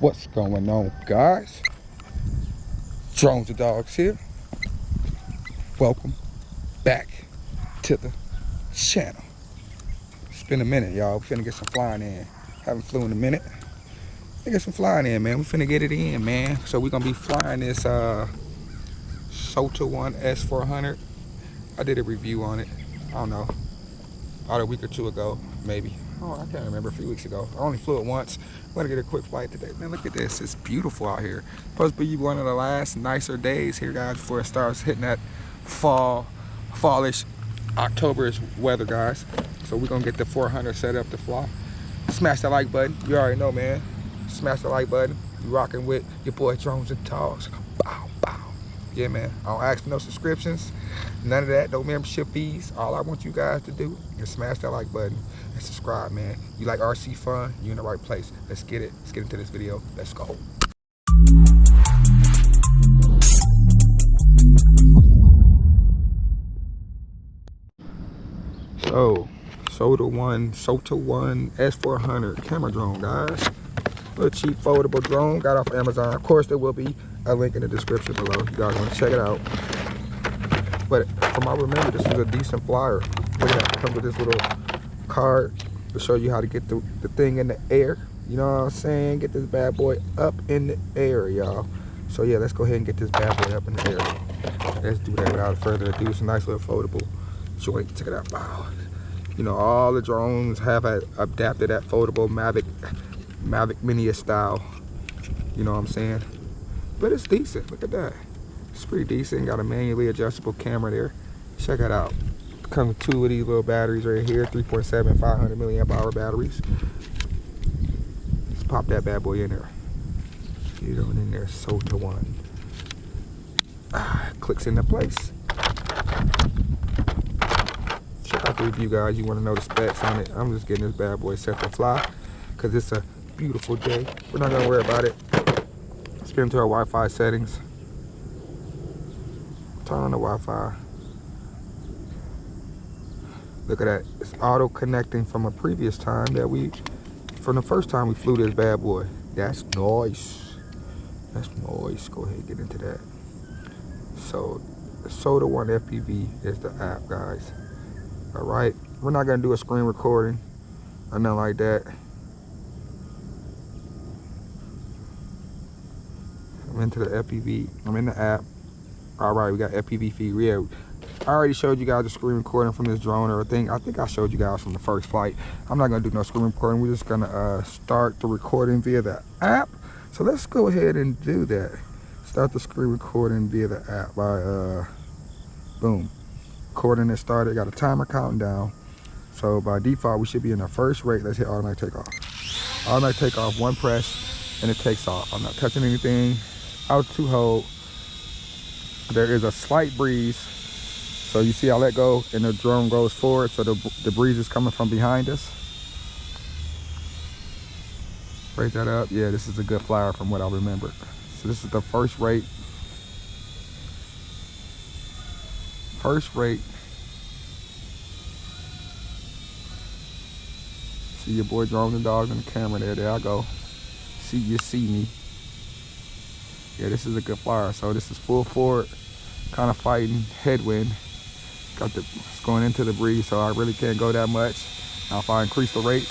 What's going on, guys? Drones and Dogs here. Welcome back to the channel. It's been a minute, y'all. We finna get some flying in. Haven't flew in a minute. Get some flying in, man. We finna get it in, man. So we're gonna be flying this Sotaone S400. I did a review on it. I don't know, about a week or two ago, maybe. Oh, I can't remember, a few weeks ago. I only flew it once. I'm gonna get a quick flight today. Man, look at this. It's beautiful out here. Supposed to be one of the last nicer days here, guys, before it starts hitting that fallish October-ish weather, guys. So we're gonna get the 400 set up to fly. Smash that like button. You already know, man. Smash the like button. You rocking with your boy Drones and Dogs. Bow, bow. Yeah, man. I don't ask for no subscriptions. None of that. No membership fees. All I want you guys to do is smash that like button and subscribe, man. You like RC fun? You're in the right place. Let's get it. Let's get into this video. Let's go. So, Sotaone S400 camera drone, guys. Little cheap foldable drone. Got off Amazon. Of course, there will be a link in the description below. You guys want to check it out. But from what I remember, this was a decent flyer. Look at that. It comes with this little card to show you how to get the thing in the air. You know what I'm saying? Get this bad boy up in the air, y'all. So yeah, let's go ahead and get this bad boy up in the air. Let's do that without further ado. It's a nice little foldable joint. Check it out. Wow. You know, all the drones have adapted that foldable Mavic Mini style. You know what I'm saying? But it's decent. Look at that. It's pretty decent. Got a manually adjustable camera there. Check it out. Comes with two of these little batteries right here. 3.7 500 milliamp hour batteries. Let's pop that bad boy in there. Get it on in there. Sotaone. Clicks into place. Check out the review, guys. You want to know the specs on it. I'm just getting this bad boy set to fly because it's a beautiful day. We're not going to worry about it. Let's get into our Wi-Fi settings. Turn on the Wi-Fi. Look at that. It's auto connecting from a previous time from the first time we flew this bad boy. That's nice. That's nice. Go ahead and get into that. So the Sotaone FPV is the app, guys. All right. We're not going to do a screen recording or nothing like that. I'm into the FPV. I'm in the app. All right, we got FPV feed. Yeah, I already showed you guys the screen recording from this drone or thing. I think I showed you guys from the first flight. I'm not gonna do no screen recording. We're just gonna start the recording via the app. So let's go ahead and do that. Start the screen recording via the app by boom. Recording is started. Got a timer counting down. So by default, we should be in the first rate. Let's hit automatic takeoff. Automatic takeoff, one press, and it takes off. I'm not touching anything. Altitude hold. There is a slight breeze, so you see I let go and the drone goes forward, so the breeze is coming from behind us. Break that up. Yeah, this is a good flyer from what I remember. So this is the first rate. See your boy Drones and Dogs in the camera there. There I go. See me. Yeah, this is a good flyer. So this is full forward, kind of fighting headwind. It's going into the breeze, so I really can't go that much. Now if I increase the rates,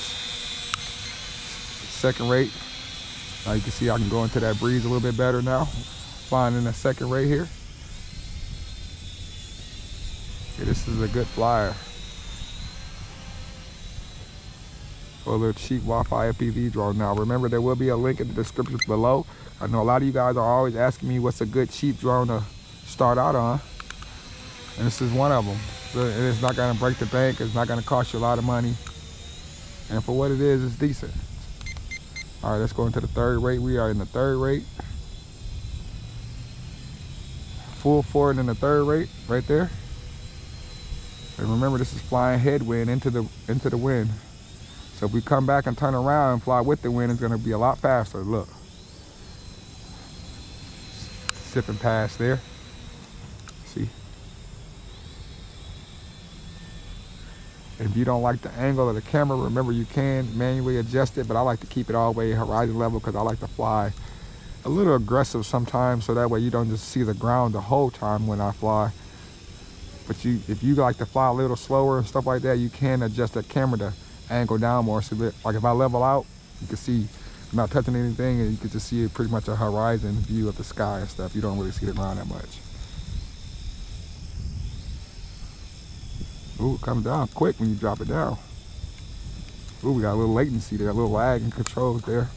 second rate, now you can see I can go into that breeze a little bit better now. Flying in the second rate here. Yeah, this is a good flyer. For a little cheap Wi-Fi FPV drone. Now remember, there will be a link in the description below. I know a lot of you guys are always asking me what's a good cheap drone to start out on, and this is one of them. It's not going to break the bank. It's not going to cost you a lot of money, and for what it is, it's decent. All right, let's go into the third rate. We are in the third rate. Full forward in the third rate, right there. And remember, this is flying headwind into the wind. So if we come back and turn around and fly with the wind, it's going to be a lot faster. Look. Sipping past there. See? If you don't like the angle of the camera, remember you can manually adjust it, but I like to keep it all the way horizon level because I like to fly a little aggressive sometimes, so that way you don't just see the ground the whole time when I fly. But if you like to fly a little slower and stuff like that, you can adjust the camera to angle down more, so that, like if I level out, you can see I'm not touching anything, and you can just see pretty much a horizon view of the sky and stuff. You don't really see the ground that much. Ooh, it comes down quick when you drop it down. Ooh, we got a little latency there, a little lag in controls there.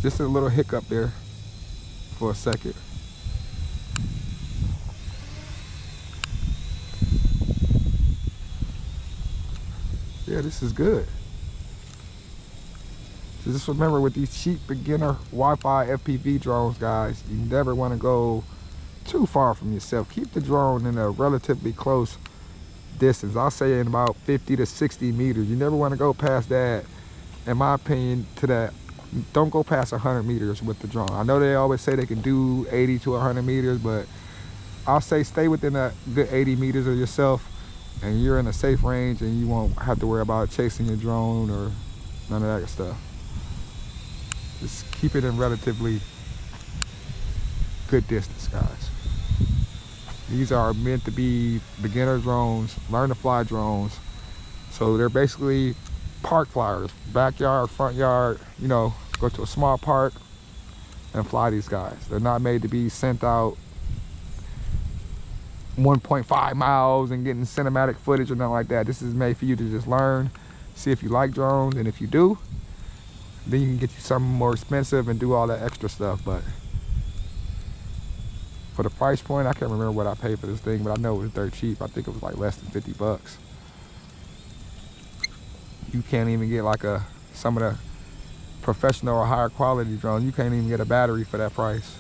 Just a little hiccup there for a second. Yeah, this is good. So just remember, with these cheap beginner Wi-Fi FPV drones, guys, you never want to go too far from yourself. Keep the drone in a relatively close distance. I'll say in about 50 to 60 meters. You never want to go past that, in my opinion, to that. Don't go past 100 meters with the drone. I know they always say they can do 80 to 100 meters, but I'll say stay within a good 80 meters of yourself, and you're in a safe range, and you won't have to worry about chasing your drone or none of that stuff. Just keep it in relatively good distance, guys. These are meant to be beginner drones, learn to fly drones. So they're basically park flyers, backyard, front yard, you know, go to a small park and fly these guys. They're not made to be sent out 1.5 miles and getting cinematic footage or nothing like that. This is made for you to just learn, see if you like drones, and if you do, then you can get you something more expensive and do all that extra stuff. But for the price point, I can't remember what I paid for this thing, but I know it was dirt cheap. I think it was like less than 50 bucks. You can't even get like some of the professional or higher quality drones. You can't even get a battery for that price.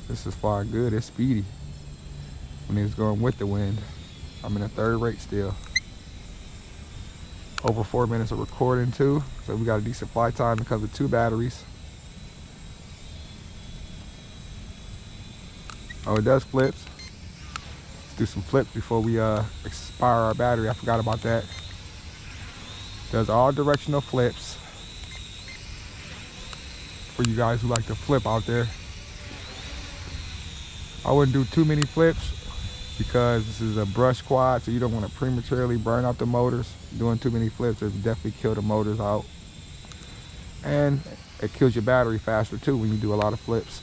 This is flying good. It's speedy when it's going with the wind. I'm in a third rate still. Over 4 minutes of recording too, so we got a decent flight time because of 2 batteries. Oh, it does flips. Let's do some flips before we expire our battery. I forgot about that. Does all directional flips for you guys who like to flip out there. I wouldn't do too many flips because this is a brush quad, so you don't want to prematurely burn out the motors. Doing too many flips will definitely kill the motors out. And it kills your battery faster too when you do a lot of flips.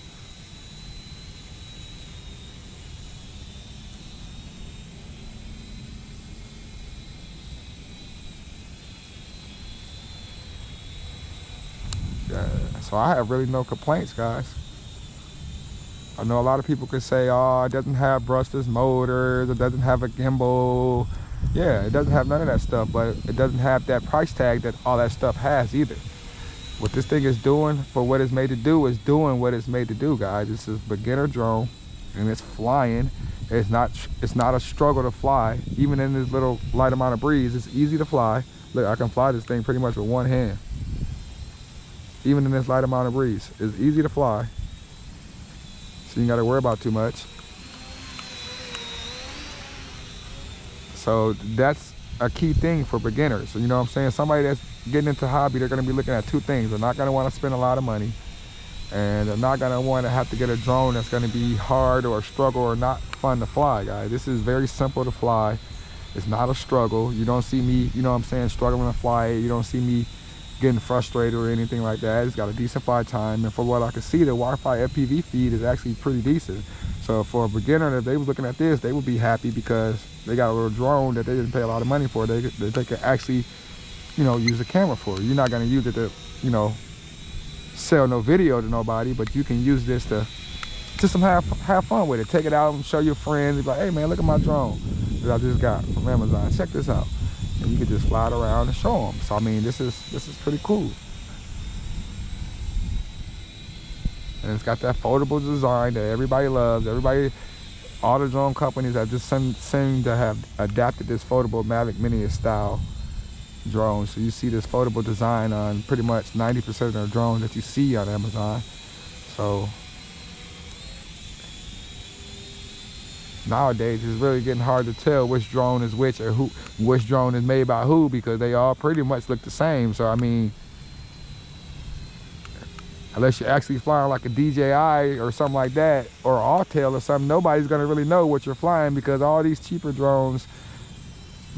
So I have really no complaints, guys. I know a lot of people could say, oh, it doesn't have brushless motors, it doesn't have a gimbal. Yeah, it doesn't have none of that stuff, but it doesn't have that price tag that all that stuff has either. What this thing is doing for what it's made to do is doing what it's made to do, guys. This is a beginner drone, and it's flying. It's not a struggle to fly. Even in this little light amount of breeze, it's easy to fly. Look, I can fly this thing pretty much with one hand. Even in this light amount of breeze, it's easy to fly. So you ain't got to worry about too much. So that's a key thing for beginners. So you know what I'm saying? Somebody that's getting into hobby, they're going to be looking at 2 things. They're not going to want to spend a lot of money, and they're not going to want to have to get a drone that's going to be hard or a struggle or not fun to fly, guys. This is very simple to fly. It's not a struggle. You don't see me, you know what I'm saying, struggling to fly it. You don't see me getting frustrated or anything like that. It's got a decent flight time, and for what I can see, the Wi-Fi FPV feed is actually pretty decent. So for a beginner, if they was looking at this, they would be happy because they got a little drone that they didn't pay a lot of money for. They could actually, you know, use a camera for. You're not going to use it to, you know, sell no video to nobody, but you can use this to just have fun with it. Take it out and show your friends. Be like, hey man, look at my drone that I just got from Amazon. Check this out. And you can just fly it around and show them. So I mean, this is pretty cool. And it's got that foldable design that everybody loves. All the drone companies have just seem to have adapted this foldable Mavic Mini style drone. So you see this foldable design on pretty much 90% of the drones that you see on Amazon. So nowadays it's really getting hard to tell which drone is which or which drone is made by who, because they all pretty much look the same. So I mean, unless you're actually flying like a DJI or something like that, or Autel or something, nobody's gonna really know what you're flying, because all these cheaper drones,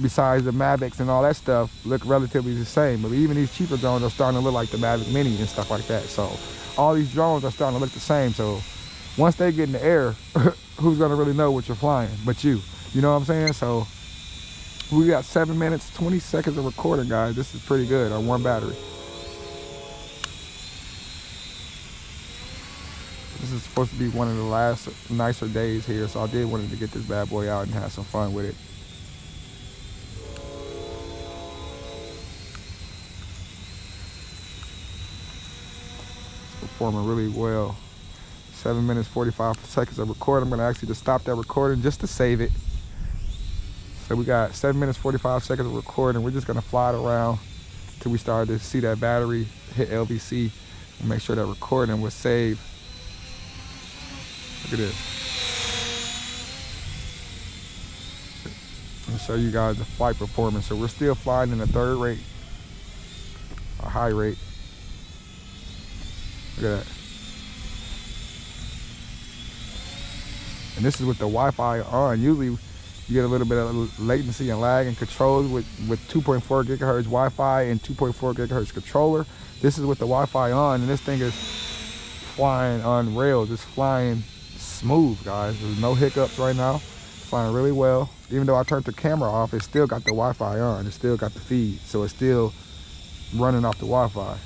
besides the Mavics and all that stuff, look relatively the same. But even these cheaper drones are starting to look like the Mavic Mini and stuff like that. So all these drones are starting to look the same. So once they get in the air, who's gonna really know what you're flying but you? You know what I'm saying? So we got 7 minutes, 20 seconds of recording, guys. This is pretty good on one battery. This is supposed to be one of the last nicer days here, so I did wanted to get this bad boy out and have some fun with it. It's performing really well. 7 minutes, 45 seconds of recording. I'm gonna ask you to stop that recording just to save it. So we got 7 minutes, 45 seconds of recording. We're just gonna fly it around till we start to see that battery hit LVC and make sure that recording was saved. Look at this. I'll show you guys the flight performance. So we're still flying in the third rate, a high rate. Look at that. And this is with the Wi-Fi on. Usually you get a little bit of latency and lag and controls with 2.4 gigahertz Wi-Fi and 2.4 gigahertz controller. This is with the Wi-Fi on, and this thing is flying on rails. It's flying smooth, guys. There's no hiccups right now. It's flying really well. Even though I turned the camera off, it still got the Wi-Fi on. It still got the feed, so it's still running off the Wi-Fi,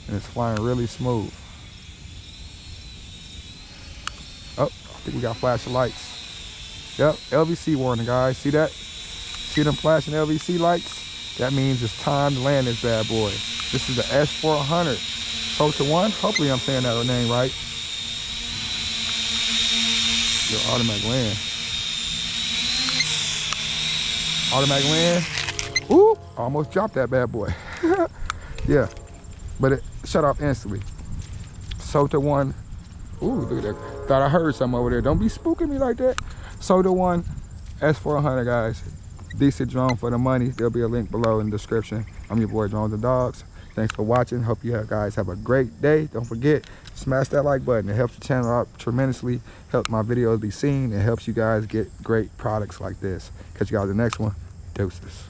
and it's flying really smooth. Oh, I think we got flashing lights. Yep, LVC warning, guys. See that? See them flashing LVC lights? That means it's time to land this bad boy. This is the S400 Sotaone. Hopefully I'm saying that name right. Your automatic land. Automatic land. Ooh, almost dropped that bad boy. Yeah, but it shut off instantly. Sotaone. Ooh, look at that. Thought I heard something over there. Don't be spooking me like that. Sotaone S400, guys. Decent drone for the money. There'll be a link below in the description. I'm your boy, Drones and Dogs. Thanks for watching. Hope you guys have a great day. Don't forget, smash that like button. It helps the channel out tremendously. Helps my videos be seen. It helps you guys get great products like this. Catch you guys in the next one. Deuces.